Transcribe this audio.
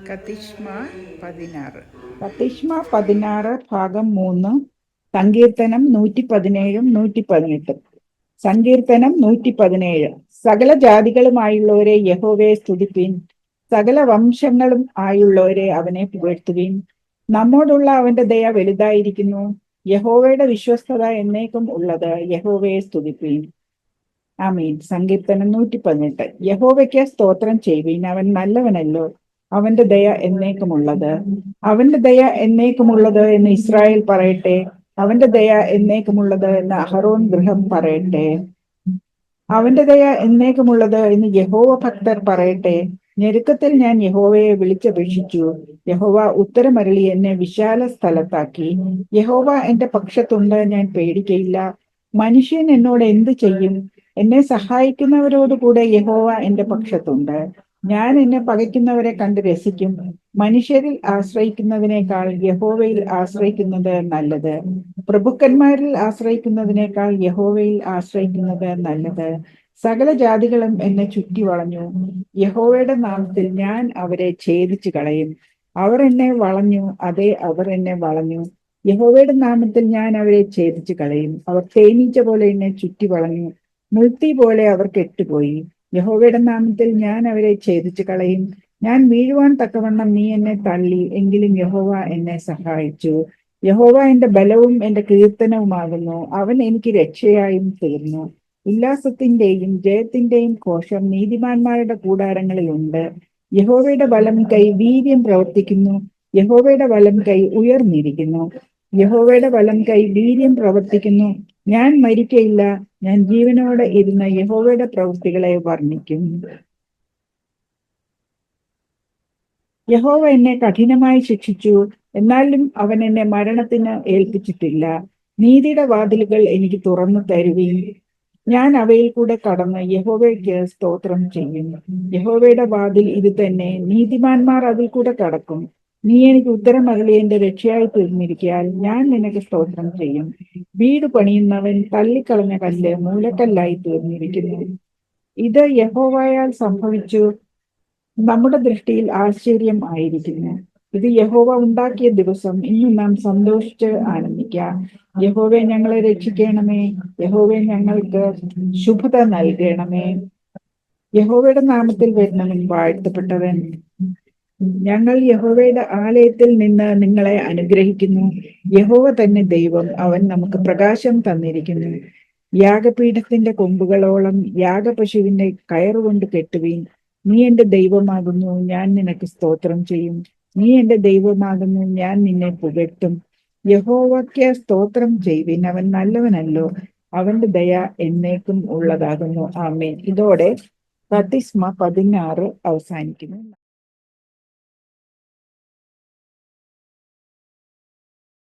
കത്തിഷ്മ 16. കത്തിഷ്മ 16 ഭാഗം 3. സങ്കീർത്തനം 117 118. സങ്കീർത്തനം 117. സകല ജാതികളുമായുള്ളവരെ യഹോവയെ സ്തുതിപ്പിൻ, സകല വംശങ്ങളും ആയുള്ളവരെ അവനെ പുകഴ്ത്തുവിൻ. നമ്മോടുള്ള അവന്റെ ദയ വലുതായിരിക്കുന്നു, യഹോവയുടെ വിശ്വസ്തത എന്നേക്കും ഉള്ളത്. യഹോവയെ സ്തുതിപ്പിൻ. ആമീൻ. സങ്കീർത്തനം 118. യഹോവയ്ക്ക് സ്തോത്രം ചെയ്യുവിൻ, അവൻ നല്ലവനല്ലോ, അവന്റെ ദയ എന്നേക്കുമുള്ളത്. അവന്റെ ദയ എന്നേക്കുമുള്ളത് എന്ന് ഇസ്രായേൽ പറയട്ടെ, അവന്റെ ദയ എന്നേക്കുമുള്ളത് എന്ന് അഹറോൻ ഗൃഹം പറയട്ടെ. അവന്റെ ദയ എന്നേക്കുമുള്ളത് എന്ന് യഹോവ ഭക്തർ പറയട്ടെ. ഞെരുക്കത്തിൽ ഞാൻ യഹോവയെ വിളിച്ചപേക്ഷിച്ചു, യഹോവ ഉത്തരമരുളി എന്നെ വിശാല സ്ഥലത്താക്കി. യഹോവ എന്റെ പക്ഷത്തുണ്ട്, ഞാൻ പേടിക്കയില്ല. മനുഷ്യൻ എന്നോട് എന്ത് ചെയ്യും? എന്നെ സഹായിക്കുന്നവരോടുകൂടെ യഹോവ എന്റെ പക്ഷത്തുണ്ട്. ഞാൻ എന്നെ പകയ്ക്കുന്നവരെ കണ്ട് രസിക്കും. മനുഷ്യരിൽ ആശ്രയിക്കുന്നതിനേക്കാൾ യഹോവയിൽ ആശ്രയിക്കുന്നത് നല്ലത്. പ്രഭുക്കന്മാരിൽ ആശ്രയിക്കുന്നതിനേക്കാൾ യഹോവയിൽ ആശ്രയിക്കുന്നത് നല്ലത്. സകല ജാതികളും എന്നെ ചുറ്റി വളഞ്ഞു, യഹോവയുടെ നാമത്തിൽ ഞാൻ അവരെ ഛേദിച്ചു കളയും. അവർ എന്നെ വളഞ്ഞു, അതെ, അവർ എന്നെ വളഞ്ഞു. യഹോവയുടെ നാമത്തിൽ ഞാൻ അവരെ ഛേദിച്ചു കളയും. അവർ തേനീച്ച പോലെ എന്നെ ചുറ്റി വളഞ്ഞു, മുൾത്തി പോലെ അവർ കെട്ടുപോയി. യഹോവയുടെ നാമത്തിൽ ഞാൻ അവരെ ഛേദിച്ചു കളയും. ഞാൻ വീഴുവാൻ തക്കവണ്ണം നീ എന്നെ തള്ളി, എങ്കിലും യഹോവ എന്നെ സഹായിച്ചു. യഹോവ എന്റെ ബലവും എന്റെ കീർത്തനവുമാകുന്നു, അവൻ എനിക്ക് രക്ഷയായും തീർന്നു. ഉല്ലാസത്തിന്റെയും ജയത്തിന്റെയും ഘോഷം നീതിമാന്മാരുടെ കൂടാരങ്ങളിൽ ഉണ്ട്. യഹോവയുടെ വലം കൈ വീര്യം പ്രവർത്തിക്കുന്നു, യഹോവയുടെ വലം കൈ ഉയർന്നിരിക്കുന്നു. യഹോവയുടെ വലം കൈ വീര്യം പ്രവർത്തിക്കുന്നു. ഞാൻ മരിക്കയില്ല, ഞാൻ ജീവനോടെ ഇരുന്ന യഹോവയുടെ പ്രവൃത്തികളെ വർണ്ണിക്കും. യഹോവ എന്നെ കഠിനമായി ശിക്ഷിച്ചു, എന്നാലും അവൻ എന്നെ മരണത്തിന് ഏൽപ്പിച്ചിട്ടില്ല. നീതിയുടെ വാതിലുകൾ എനിക്ക് തുറന്നു തരുവീൻ, ഞാൻ അവയിൽ കൂടെ കടന്ന് യഹോവയ്ക്ക് സ്തോത്രം ചെയ്യും. യഹോവയുടെ വാതിൽ ഇത് തന്നെ, നീതിമാന്മാർ അതിൽ കൂടെ കടക്കും. നീ എനിക്ക് ഉത്തരം അരുളി എന്റെ രക്ഷയായി തീർന്നിരിക്കയാൽ ഞാൻ നിനക്ക് സ്തോത്രം ചെയ്യും. വീട് പണിയുന്നവൻ തള്ളിക്കളഞ്ഞ കല്ല് മൂലക്കല്ലായി തീർന്നിരിക്കുന്നു. ഇത് യഹോവയാൽ സംഭവിച്ചു, നമ്മുടെ ദൃഷ്ടിയിൽ ആശ്ചര്യം ആയിരിക്കുന്നു. ഇത് യഹോവ ഉണ്ടാക്കിയ ദിവസം, ഇന്ന് നാം സന്തോഷിച്ച് ആനന്ദിക്കാം. യഹോവേ, ഞങ്ങളെ രക്ഷിക്കണമേ. യഹോവേ, ഞങ്ങൾക്ക് ശുഭത നൽകണമേ. യഹോവയുടെ നാമത്തിൽ വരുന്നവൻ വാഴ്ത്തപ്പെട്ടവൻ. ഞങ്ങൾ യഹോവയുടെ ആലയത്തിൽ നിന്ന് നിങ്ങളെ അനുഗ്രഹിക്കുന്നു. യഹോവ തന്നെ ദൈവം, അവൻ നമുക്ക് പ്രകാശം തന്നിരിക്കുന്നു. യാഗപീഠത്തിന്റെ കൊമ്പുകളോളം യാഗപശുവിന്റെ കയറുകൊണ്ട് കെട്ടുവീൻ. നീ എന്റെ ദൈവമാകുന്നു, ഞാൻ നിനക്ക് സ്തോത്രം ചെയ്യും. നീ എന്റെ ദൈവമാകുന്നു, ഞാൻ നിന്നെ പുകഴ്ത്തും. യഹോവയ്ക്ക് സ്തോത്രം ചെയ്യുവിൻ, അവൻ നല്ലവനല്ലോ, അവന്റെ ദയ എന്നേക്കും ഉള്ളതാകുന്നു. ആമേൻ. ഇതോടെ കത്തിസ്മ 16 അവസാനിക്കുന്നു.